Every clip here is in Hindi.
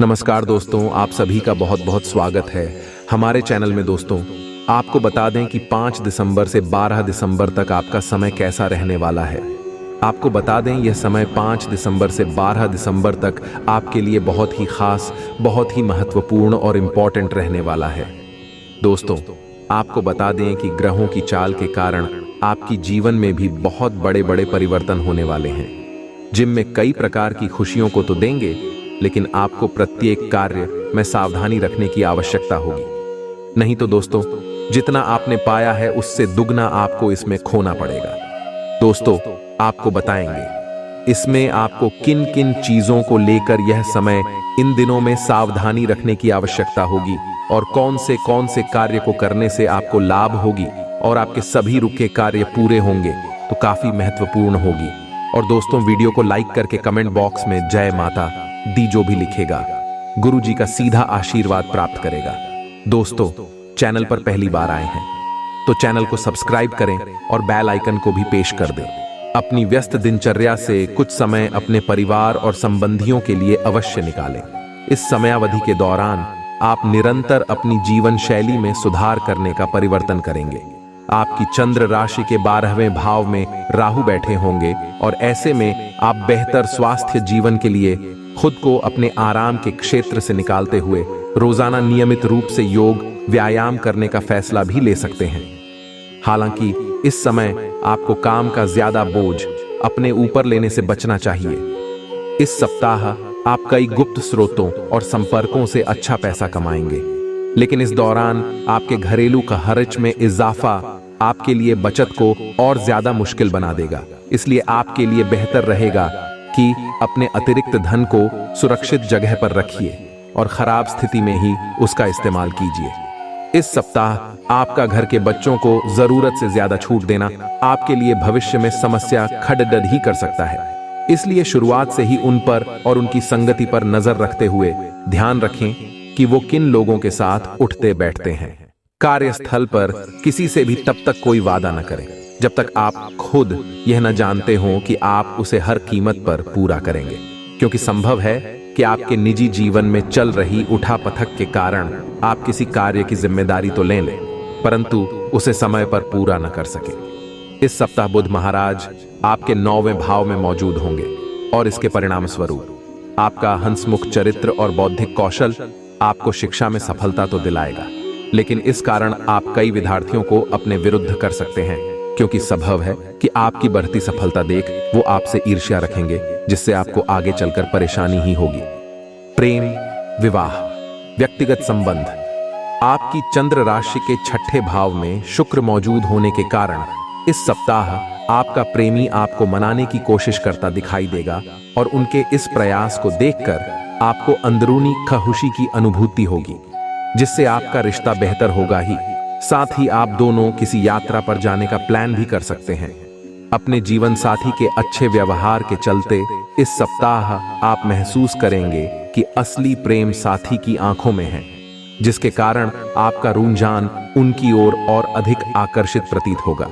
नमस्कार दोस्तों, आप सभी का बहुत बहुत स्वागत है हमारे चैनल में। दोस्तों, आपको बता दें कि 5 दिसंबर से 12 दिसंबर तक आपका समय कैसा रहने वाला है। आपको बता दें यह समय 5 दिसंबर से 12 दिसंबर तक आपके लिए बहुत ही खास, बहुत ही महत्वपूर्ण और इम्पॉर्टेंट रहने वाला है। दोस्तों, आपको बता दें कि ग्रहों की चाल के कारण आपकी जीवन में भी बहुत बड़े बड़े परिवर्तन होने वाले हैं, जिनमें कई प्रकार की खुशियों को तो देंगे, लेकिन आपको प्रत्येक कार्य में सावधानी रखने की आवश्यकता होगी। नहीं तो दोस्तों, जितना आपने पाया है उससे दुगना आपको इसमें खोना पड़ेगा। दोस्तों, आपको बताएंगे इसमें आपको किन किन चीजों को लेकर यह समय इन दिनों में सावधानी रखने की आवश्यकता होगी और कौन से कार्य को करने से आपको लाभ होगी और आपके सभी रुके कार्य पूरे होंगे तो काफी महत्वपूर्ण होगी। और दोस्तों, वीडियो को लाइक करके कमेंट बॉक्स में जय माता दी जो भी लिखेगा, गुरु जी का सीधा आशीर्वाद प्राप्त करेगा। दोस्तों, चैनल पर पहली बार आए हैं तो चैनल को सब्सक्राइब करें और बेल आइकन को भी पेश कर दें। अपनी व्यस्त दिनचर्या से कुछ समय अपने परिवार और संबंधियों के लिए अवश्य निकालें। इस समयावधि के दौरान आप निरंतर अपनी जीवन शैली में सुधार करने का परिवर्तन करेंगे। आपकी चंद्र राशि के 12वें भाव में राहु बैठे होंगे और ऐसे में आप बेहतर स्वास्थ्य जीवन के लिए खुद को अपने आराम के क्षेत्र से निकालते हुए रोजाना नियमित रूप से योग व्यायाम करने का फैसला भी ले सकते हैं। हालांकि इस समय आपको काम का ज्यादा बोझ अपने ऊपर लेने से बचना चाहिए। इस सप्ताह आप कई गुप्त स्रोतों और संपर्कों से अच्छा पैसा कमाएंगे, लेकिन इस दौरान आपके घरेलू खर्च में इजाफा आपके लिए बचत को और ज्यादा मुश्किल बना देगा। इसलिए आपके लिए बेहतर रहेगा कि अपने अतिरिक्त धन को सुरक्षित जगह पर रखिए और खराब स्थिति में ही उसका इस्तेमाल कीजिए। इस सप्ताह आपका घर के बच्चों को जरूरत से ज्यादा छूट देना आपके लिए भविष्य में समस्या खड़दड़ ही कर सकता है। इसलिए शुरुआत से ही उन पर और उनकी संगति पर नजर रखते हुए ध्यान रखें कि वो किन लोगों के साथ उठते बैठते हैं। कार्यस्थल पर किसी से भी तब तक कोई वादा न करें जब तक आप खुद यह न जानते हो कि आप उसे हर कीमत पर पूरा करेंगे, क्योंकि संभव है कि आपके निजी जीवन में चल रही उठापटक के कारण आप किसी कार्य की जिम्मेदारी तो ले लें, परंतु उसे समय पर पूरा न कर सके। इस सप्ताह बुध महाराज आपके 9वें भाव में मौजूद होंगे और इसके परिणाम स्वरूप आपका हंसमुख चरित्र और बौद्धिक कौशल आपको शिक्षा में सफलता तो दिलाएगा, लेकिन इस कारण आप कई विद्यार्थियों को अपने विरुद्ध कर सकते हैं, क्योंकि संभव है कि आपकी बढ़ती सफलता देख वो आपसे ईर्ष्या रखेंगे, जिससे आपको आगे चलकर परेशानी ही होगी। प्रेम, विवाह, व्यक्तिगत संबंध, आपकी चंद्र राशि के 6ठे भाव में शुक्र मौजूद होने के कारण इस सप्ताह आपका प्रेमी आपको मनाने की कोशिश करता दिखाई देगा और उनके इस प्रयास को देखकर आपको अंदरूनी खुशी की अनुभूति होगी, जिससे आपका रिश्ता बेहतर होगा ही। साथ ही आप दोनों किसी यात्रा पर जाने का प्लान भी कर सकते हैं। अपने जीवन साथी के अच्छे व्यवहार के चलते इस सप्ताह आप महसूस करेंगे कि असली प्रेम साथी की आंखों में है, जिसके कारण आपका रुझान उनकी ओर और अधिक आकर्षित प्रतीत होगा।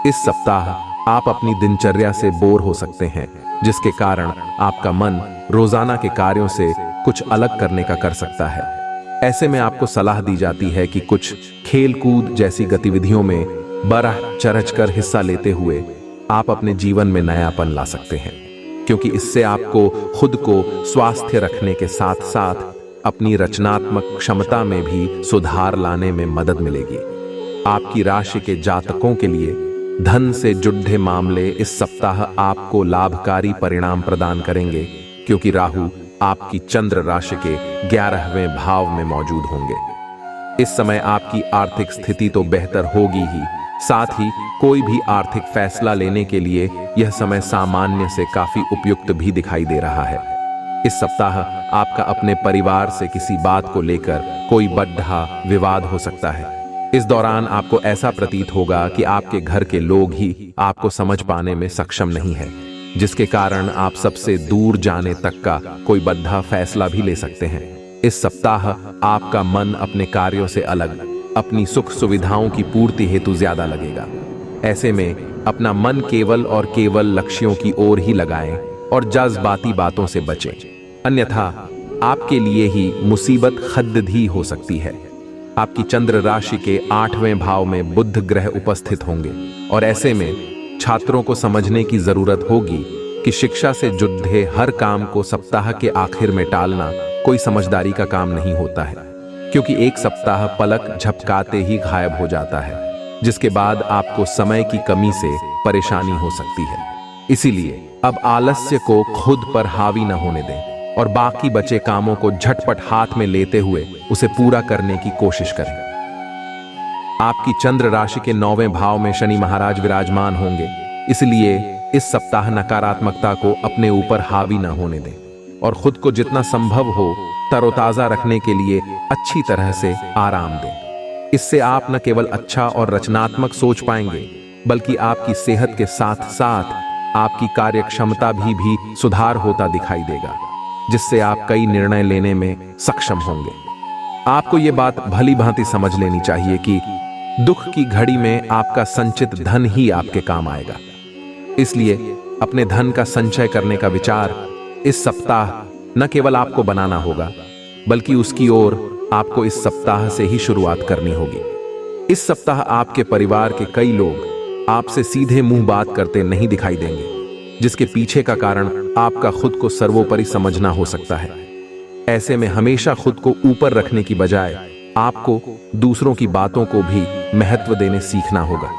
इस सप्ताह आप अपनी दिनचर्या से बोर हो सकते हैं, जिसके कारण आपका मन रोजाना के कार्यों से कुछ अलग करने का कर सकता है। ऐसे में आपको सलाह दी जाती है कि कुछ खेल कूद जैसी गतिविधियों में बढ़ चढ़ कर हिस्सा लेते हुए आप अपने जीवन में नयापन ला सकते हैं, क्योंकि इससे आपको खुद को स्वास्थ्य रखने के साथ साथ अपनी रचनात्मक क्षमता में भी सुधार लाने में मदद मिलेगी। आपकी राशि के जातकों के लिए धन से जुड़े मामले इस सप्ताह आपको लाभकारी परिणाम प्रदान करेंगे, क्योंकि राहु आपकी चंद्र राशि के 11वें भाव में मौजूद होंगे। इस समय आपकी आर्थिक स्थिति तो बेहतर होगी ही, साथ ही कोई भी आर्थिक फैसला लेने के लिए यह समय सामान्य से काफी उपयुक्त भी दिखाई दे रहा है। इस सप्ताह आपका अपने परिवार से किसी बात को लेकर कोई बड़ा विवाद हो सकता है। इस दौरान आपको ऐसा प्रतीत होगा कि आपके घर के लोग ही आपको समझ पाने में सक्षम नहीं है, जिसके कारण आप सबसे दूर जाने तक का कोई बड़ा फैसला भी ले सकते हैं। इस सप्ताह आपका मन अपने कार्यों से अलग अपनी सुख सुविधाओं की पूर्ति हेतु ज्यादा लगेगा। ऐसे में अपना मन केवल और केवल लक्ष्यों की ओर ही लगाएं और जज्बाती बातों से बचें, अन्यथा आपके लिए ही मुसीबत खद्दी हो सकती है। आपकी चंद्र राशि के 8वें भाव में बुध ग्रह उपस्थित होंगे और ऐसे में छात्रों को समझने की जरूरत होगी कि शिक्षा से जुड़े हर काम को सप्ताह के आखिर में टालना कोई समझदारी का काम नहीं होता है, क्योंकि एक सप्ताह पलक झपकाते ही गायब हो जाता है, जिसके बाद आपको समय की कमी से परेशानी हो सकती है। इसीलिए अब आलस्य को खुद पर हावी न होने दें और बाकी बचे कामों को झटपट हाथ में लेते हुए उसे पूरा करने की कोशिश करें। आपकी चंद्र राशि के 9वें भाव में शनि महाराज विराजमान होंगे, इसलिए इस सप्ताह नकारात्मकता को अपने ऊपर हावी न होने दें और खुद को जितना संभव हो तरोताजा रखने के लिए अच्छी तरह से आराम दें। इससे आप न केवल अच्छा और रचनात्मक सोच पाएंगे, बल्कि आपकी सेहत के साथ साथ आपकी कार्य क्षमता भी सुधार होता दिखाई देगा, जिससे आप कई निर्णय लेने में सक्षम होंगे। आपको ये बात भली भांति समझ लेनी चाहिए कि दुख की घड़ी में आपका संचित धन ही आपके काम आएगा। इसलिए अपने धन का संचय करने का विचार इस सप्ताह न केवल आपको बनाना होगा, बल्कि उसकी ओर आपको इस सप्ताह से ही शुरुआत करनी होगी। इस सप्ताह आपके परिवार के कई लोग आपसे सीधे मुंह बात करते नहीं दिखाई देंगे, जिसके पीछे का कारण आपका खुद को सर्वोपरि समझना हो सकता है। ऐसे में हमेशा खुद को ऊपर रखने की बजाय आपको दूसरों की बातों को भी महत्व देने सीखना होगा।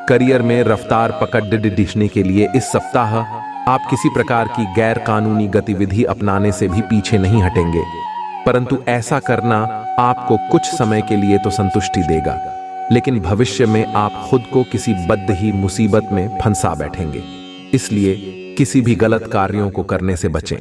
करियर में रफ्तार पकड़ने के लिए इस सप्ताह आप किसी प्रकार की गैर कानूनी गतिविधि अपनाने से भी पीछे नहीं हटेंगे, परंतु ऐसा करना आपको कुछ समय के लिए तो संतुष्टि देगा, लेकिन भविष्य में आप खुद को किसी बद्ध ही मुसीबत में फंसा बैठेंगे। इसलिए किसी भी गलत कार्यों को करने से बचें।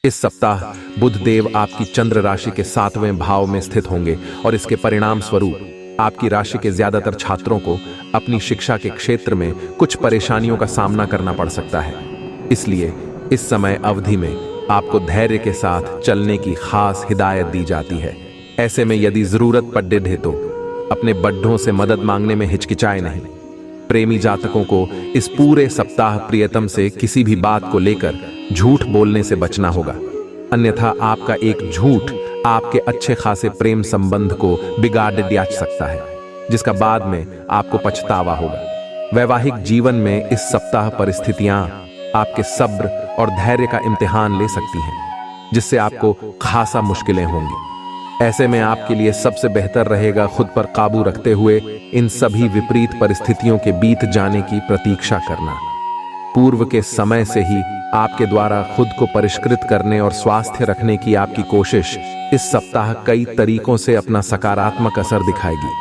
इस सप्ताह बुध देव आपकी चंद्र राशि के 7वें भाव में स्थित होंगे और इसके परिणाम स्वरूप आपकी राशि के ज्यादातर छात्रों को अपनी शिक्षा के क्षेत्र में कुछ परेशानियों का सामना करना पड़ सकता है। इसलिए इस समय अवधि में आपको धैर्य के साथ चलने की खास हिदायत दी जाती है। ऐसे में यदि जरूरत पड़े तो अपने बड्ढों से मदद मांगने में हिचकिचाए नहीं। प्रेमी जातकों को इस पूरे सप्ताह प्रियतम से किसी भी बात को लेकर झूठ बोलने से बचना होगा, अन्यथा आपका एक झूठ आपके अच्छे खासे प्रेम संबंध को बिगाड़ सकता है, जिसका बाद में आपको पछतावा होगा। वैवाहिक जीवन में इस सप्ताह परिस्थितियां आपके सब्र और धैर्य का इम्तिहान ले सकती हैं, जिससे आपको खासा मुश्किलें होंगी। ऐसे में आपके लिए सबसे बेहतर रहेगा खुद पर काबू रखते हुए इन सभी विपरीत परिस्थितियों के बीत जाने की प्रतीक्षा करना। पूर्व के समय से ही आपके द्वारा खुद को परिष्कृत करने और स्वास्थ्य रखने की आपकी कोशिश इस सप्ताह कई तरीकों से अपना सकारात्मक असर दिखाएगी,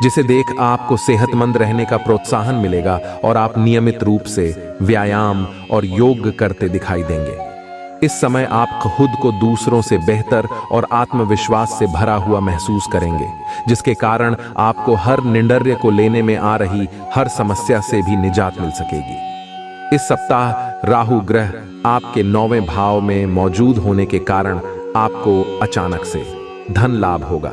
जिसे देख आपको सेहतमंद रहने का प्रोत्साहन मिलेगा और आप नियमित रूप से व्यायाम और योग करते दिखाई देंगे। इस समय आप खुद को दूसरों से बेहतर और आत्मविश्वास से भरा हुआ महसूस करेंगे, जिसके कारण आपको हर निर्णय को लेने में आ रही हर समस्या से भी निजात मिल सकेगी। इस सप्ताह राहु ग्रह आपके 9वें भाव में मौजूद होने के कारण आपको अचानक से धन लाभ होगा,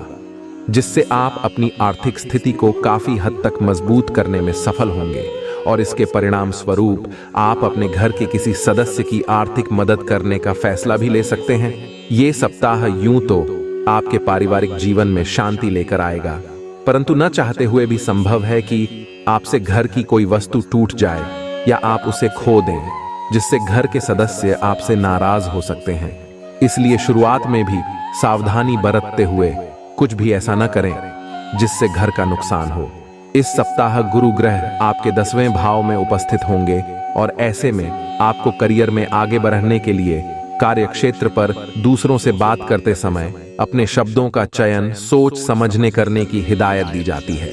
जिससे आप अपनी आर्थिक स्थिति को काफी हद तक मजबूत करने में सफल होंगे और इसके परिणाम स्वरूप आप अपने घर के किसी सदस्य की आर्थिक मदद करने का फैसला भी ले सकते हैं। ये सप्ताह यूं तो आपके पारिवारिक जीवन में शांति लेकर आएगा, परंतु न चाहते हुए भी संभव है कि आपसे घर की कोई वस्तु टूट जाए या आप उसे खो दें, जिससे घर के सदस्य आपसे नाराज हो सकते हैं। इसलिए शुरुआत में भी सावधानी बरतते हुए कुछ भी ऐसा न करें जिससे घर का नुकसान हो। इस सप्ताह गुरु ग्रह आपके 10वें भाव में उपस्थित होंगे और ऐसे में आपको करियर में आगे बढ़ने के लिए कार्य क्षेत्र पर दूसरों से बात करते समय अपने शब्दों का चयन सोच समझने करने की हिदायत दी जाती है।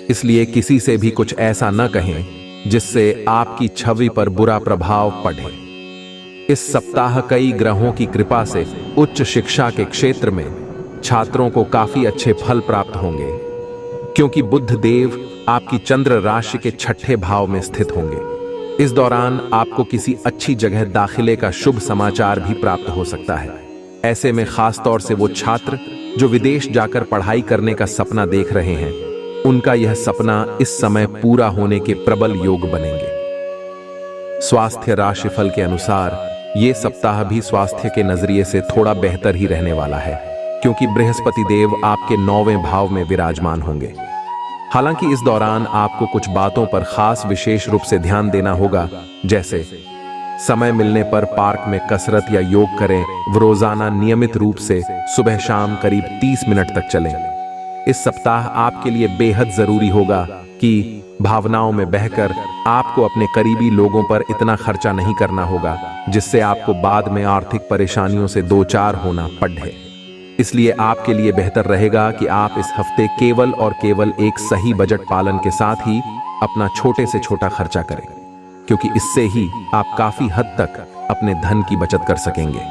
इसलिए किसी से भी कुछ ऐसा न कहें जिससे आपकी छवि पर बुरा प्रभाव पड़े। इस सप्ताह कई ग्रहों की कृपा से उच्च शिक्षा के क्षेत्र में छात्रों को काफी अच्छे फल प्राप्त होंगे, क्योंकि बुध देव आपकी चंद्र राशि के 6ठे भाव में स्थित होंगे। इस दौरान आपको किसी अच्छी जगह दाखिले का शुभ समाचार भी प्राप्त हो सकता है। ऐसे में खास तौर से वो छात्र जो विदेश जाकर पढ़ाई करने का सपना देख रहे हैं, उनका यह सपना इस समय पूरा होने के प्रबल योग बनेंगे। स्वास्थ्य राशिफल के अनुसार ये सप्ताह भी स्वास्थ्य के नजरिए से थोड़ा बेहतर ही रहने वाला है, क्योंकि बृहस्पति देव आपके 9वें भाव में विराजमान होंगे। हालांकि इस दौरान आपको कुछ बातों पर खास विशेष रूप से ध्यान देना होगा, जैसे समय मिलने पर पार्क में कसरत या योग करें। रोजाना नियमित रूप से सुबह शाम करीब 30 मिनट तक चलें। इस सप्ताह आपके लिए बेहद जरूरी होगा कि भावनाओं में बहकर आपको अपने करीबी लोगों पर इतना खर्चा नहीं करना होगा जिससे आपको बाद में आर्थिक परेशानियों से दो चार होना पड़े। इसलिए आपके लिए बेहतर रहेगा कि आप इस हफ्ते केवल और केवल एक सही बजट पालन के साथ ही अपना छोटे से छोटा खर्चा करें, क्योंकि इससे ही आप काफी हद तक अपने धन की बचत कर सकेंगे।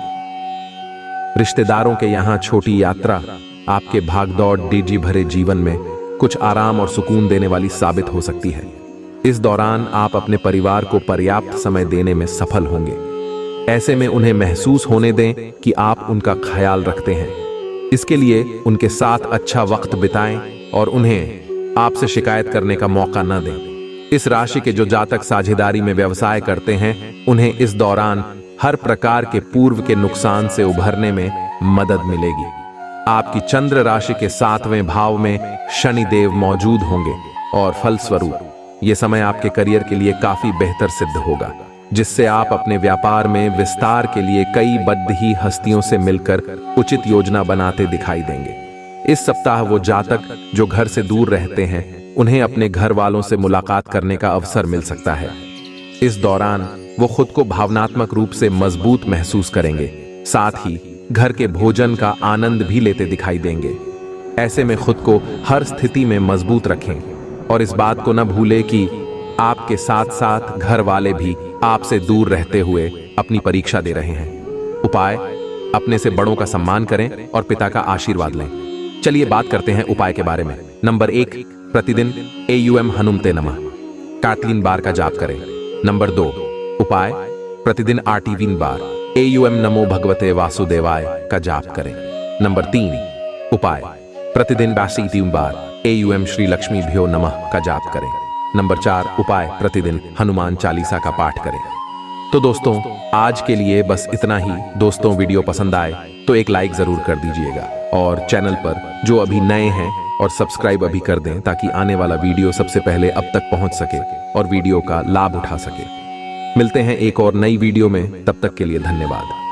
रिश्तेदारों के यहाँ छोटी यात्रा आपके भागदौड़ डीजी भरे जीवन में कुछ आराम और सुकून देने वाली साबित हो सकती है। इस दौरान आप अपने परिवार को पर्याप्त समय देने में सफल होंगे। ऐसे में उन्हें महसूस होने दें कि आप उनका ख्याल रखते हैं। इसके लिए उनके साथ अच्छा वक्त बिताएं और उन्हें आपसे शिकायत करने का मौका न दें। इस राशि के जो जातक साझेदारी में व्यवसाय करते हैं, उन्हें इस दौरान हर प्रकार के पूर्व के नुकसान से उभरने में मदद मिलेगी। आपकी चंद्र राशि के 7वें भाव में शनि देव मौजूद होंगे और फलस्वरूप ये समय आपके करियर के लिए काफी बेहतर सिद्ध होगा, जिससे आप अपने व्यापार में विस्तार के लिए कई बद्ध ही हस्तियों से मिलकर उचित योजना बनाते दिखाई देंगे। इस सप्ताह वो जातक जो घर से दूर रहते हैं, उन्हें अपने घर वालों से मुलाकात करने का अवसर मिल सकता है। इस दौरान वो खुद को भावनात्मक रूप से मजबूत महसूस करेंगे, साथ ही घर के भोजन का आनंद भी लेते दिखाई देंगे। ऐसे में खुद को हर स्थिति में मजबूत रखें और इस बात को न भूलें कि आपके साथ साथ घर वाले भी आपसे दूर रहते हुए अपनी परीक्षा दे रहे हैं। उपाय: अपने से बड़ों का सम्मान करें और पिता का आशीर्वाद लें। चलिए बात करते हैं उपाय के बारे में। नंबर 1, प्रतिदिन AUM हनुमते नमः 43 बार का जाप करें। नंबर 2, उपाय: प्रतिदिन 38 बार AUM नमो भगवते वासुदेवाय का जाप करें। नंबर 3, उपाय: प्रतिदिन 82 बार AUM श्री लक्ष्मी भ्यो नमः का जाप करें। नंबर 4, उपाय: प्रतिदिन हनुमान चालीसा का पाठ करें। तो दोस्तों, आज के लिए बस इतना ही। दोस्तों, वीडियो पसंद आए तो एक लाइक जरूर कर दीजिएगा और चैनल पर जो अभी नए हैं और सब्सक्राइब अभी कर दें, ताकि आने वाला वीडियो सबसे पहले अब तक पहुंच सके और वीडियो का लाभ उठा सके। मिलते हैं एक और नई वीडियो में, तब तक के लिए धन्यवाद।